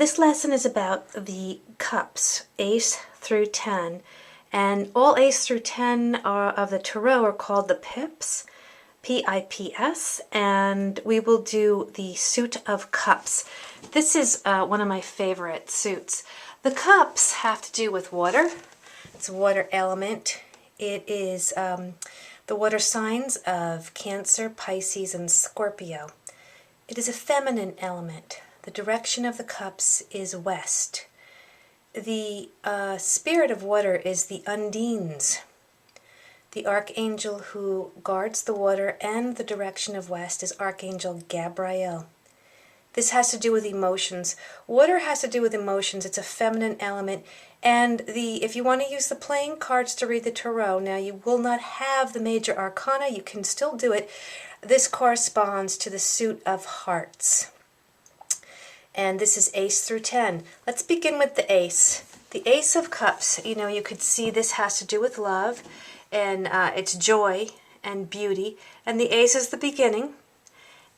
This lesson is about the cups, Ace through 10, and all Ace through 10 of the Tarot are called the Pips, P-I-P-S, and we will do the suit of cups. This is one of my favorite suits. The cups have to do with water. It's a water element. It is the water signs of Cancer, Pisces, and Scorpio. It is a feminine element. The direction of the cups is west. The spirit of water is the Undines, the archangel who guards the water and the direction of west is Archangel Gabriel. This has to do with emotions. Water has to do with emotions. It's a feminine element. And if you want to use the playing cards to read the tarot, now you will not have the major arcana. You can still do it. This corresponds to the suit of hearts. And this is Ace through 10. Let's begin with the Ace. The Ace of Cups, you could see this has to do with love, and it's joy and beauty. And the Ace is the beginning.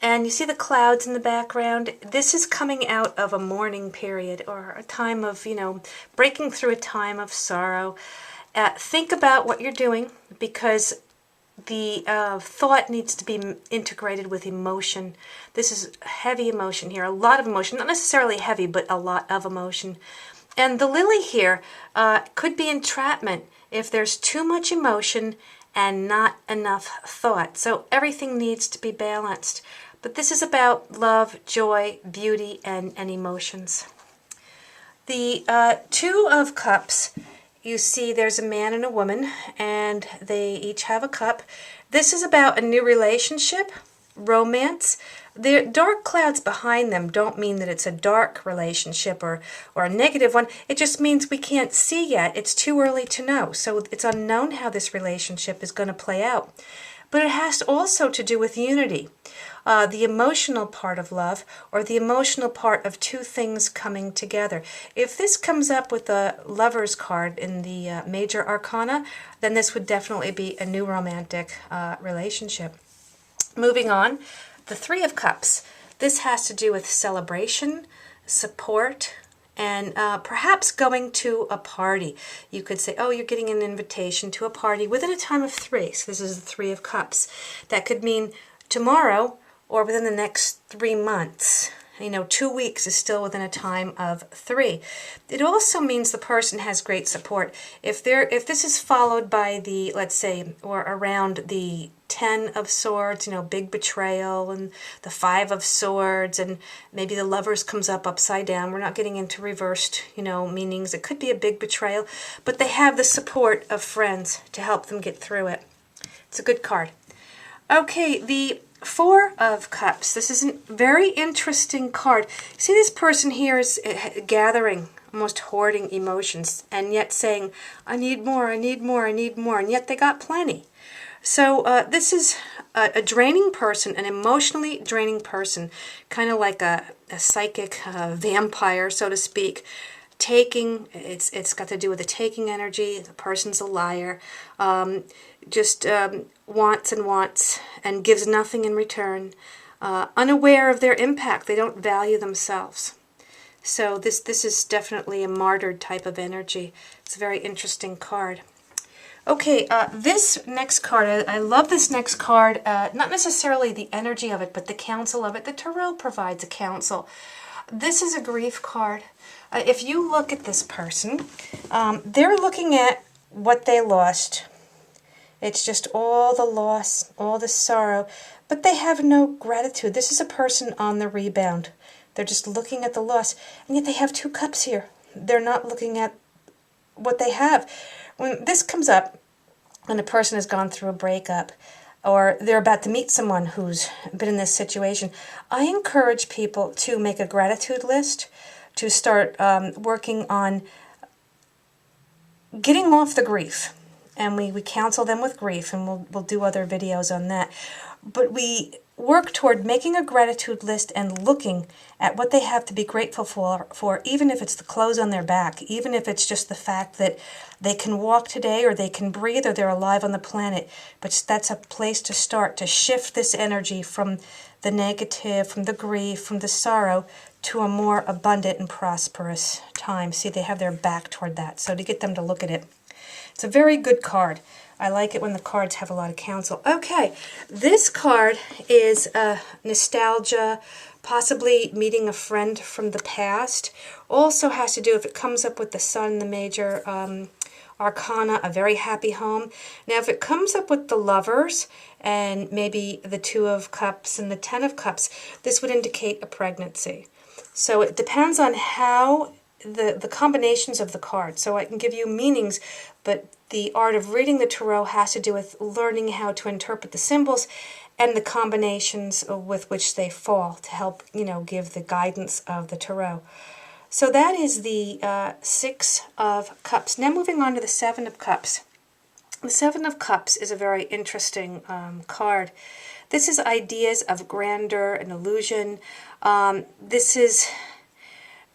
And you see the clouds in the background. This is coming out of a mourning period, or a time of, breaking through a time of sorrow. Think about what you're doing, because the thought needs to be integrated with emotion. This is heavy emotion here, a lot of emotion, not necessarily heavy, but a lot of emotion. And the lily here could be entrapment if there's too much emotion and not enough thought. So everything needs to be balanced. But this is about love, joy, beauty, and emotions. The Two of Cups, you see there's a man and a woman, and they each have a cup. This is about a new relationship, romance. The dark clouds behind them don't mean that it's a dark relationship or a negative one. It just means we can't see yet. It's too early to know. So it's unknown how this relationship is going to play out. But it has also to do with unity. The emotional part of love, or the emotional part of two things coming together. If this comes up with the Lover's card in the major arcana, then this would definitely be a new romantic relationship. Moving on, the Three of Cups. This has to do with celebration, support, and perhaps going to a party. You could say, oh, you're getting an invitation to a party within a time of 3. So this is the Three of Cups. That could mean tomorrow or within the next 3 months. 2 weeks is still within a time of 3. It also means the person has great support. If this is followed by the, let's say, or around the 10 of Swords, big betrayal, and the 5 of Swords, and maybe the Lovers comes up upside down. We're not getting into reversed, meanings. It could be a big betrayal, but they have the support of friends to help them get through it. It's a good card. Okay, the Four of Cups. This is a very interesting card. See, this person here is gathering, almost hoarding emotions, and yet saying, I need more, I need more, I need more, and yet they got plenty. So this is a draining person, an emotionally draining person, kind of like a psychic vampire, so to speak. Taking, it's got to do with the taking energy. The person's a liar. Just wants and wants and gives nothing in return. Unaware of their impact. They don't value themselves. So this is definitely a martyred type of energy. It's a very interesting card. Okay, this next card, I love this next card. Not necessarily the energy of it, but the counsel of it. The Tarot provides a counsel. This is a grief card. If you look at this person, they're looking at what they lost. It's just all the loss, all the sorrow, but they have no gratitude. This is a person on the rebound. They're just looking at the loss, and yet they have 2 cups here. They're not looking at what they have. When this comes up, when a person has gone through a breakup, or they're about to meet someone who's been in this situation, I encourage people to make a gratitude list, to start working on getting off the grief. And we counsel them with grief, and we'll do other videos on that. But we work toward making a gratitude list and looking at what they have to be grateful for, even if it's the clothes on their back, even if it's just the fact that they can walk today or they can breathe or they're alive on the planet. But that's a place to start, to shift this energy from the negative, from the grief, from the sorrow, to a more abundant and prosperous time. See, they have their back toward that, so to get them to look at it. It's a very good card. I like it when the cards have a lot of counsel. Okay, this card is nostalgia, possibly meeting a friend from the past. Also has to do, if it comes up with the Sun, the major arcana, a very happy home. Now, if it comes up with the Lovers and maybe the Two of Cups and the Ten of Cups, this would indicate a pregnancy. So it depends on how the combinations of the cards. So I can give you meanings, but the art of reading the tarot has to do with learning how to interpret the symbols and the combinations with which they fall to help, give the guidance of the tarot. So that is the Six of Cups. Now moving on to the Seven of Cups. The Seven of Cups is a very interesting card. This is ideas of grandeur and illusion. This is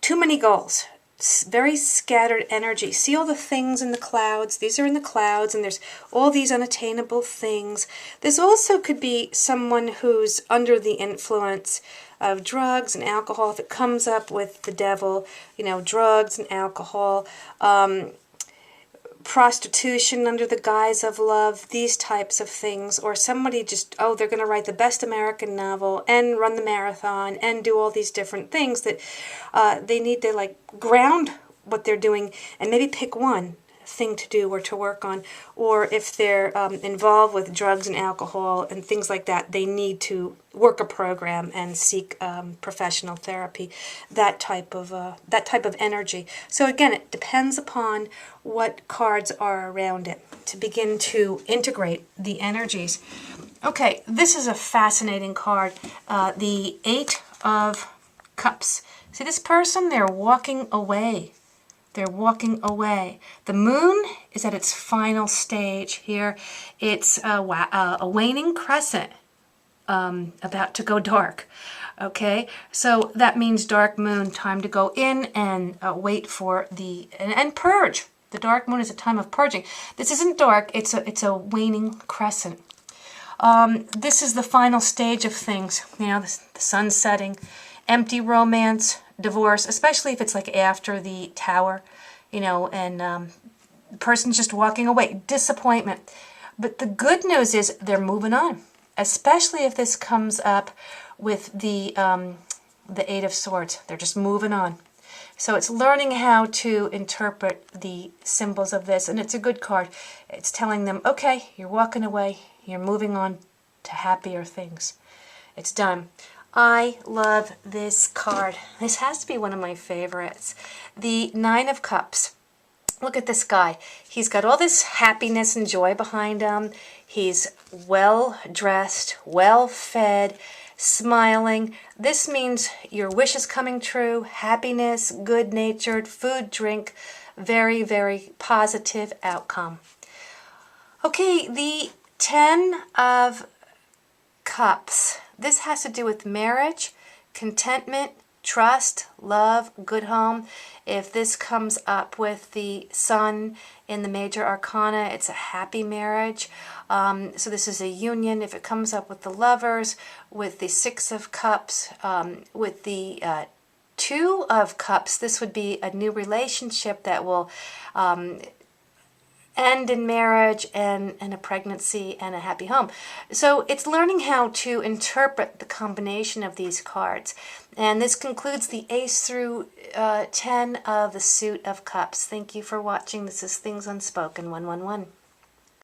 too many goals. Very scattered energy. See all the things in the clouds? These are in the clouds, and there's all these unattainable things. This also could be someone who's under the influence of drugs and alcohol. If it comes up with the devil, drugs and alcohol, prostitution under the guise of love, these types of things. Or somebody just, they're going to write the best American novel and run the marathon and do all these different things that they need to ground what they're doing and maybe pick one thing to do or to work on. Or if they're involved with drugs and alcohol and things like that, they need to work a program and seek professional therapy. That type of energy. So again, it depends upon what cards are around it to begin to integrate the energies. Okay, this is a fascinating card. The Eight of Cups. See this person? They're walking away. They're walking away. The moon is at its final stage here. It's a waning crescent, about to go dark. Okay, so that means dark moon, time to go in and wait for and purge. The dark moon is a time of purging. This isn't dark. It's a waning crescent. This is the final stage of things. The sun setting, empty romance, divorce, especially if it's after the Tower, and the person's just walking away, disappointment. But the good news is they're moving on, especially if this comes up with the Eight of Swords. They're just moving on. So it's learning how to interpret the symbols of this, and it's a good card. It's telling them, okay, you're walking away, you're moving on to happier things. It's done. I love this card. This has to be one of my favorites. The Nine of Cups. Look at this guy. He's got all this happiness and joy behind him. He's well dressed, well fed, smiling. This means your wish is coming true. Happiness, good natured, food, drink, very, very positive outcome. Okay, the Ten of Cups. This has to do with marriage, contentment, trust, love, good home. If this comes up with the Sun in the major arcana, it's a happy marriage. So this is a union. If it comes up with the Lovers, with the Six of Cups, with the Two of Cups, this would be a new relationship that will end in marriage and a pregnancy and a happy home. So it's learning how to interpret the combination of these cards. And this concludes the Ace through 10 of the Suit of Cups. Thank you for watching. This is Things Unspoken 111.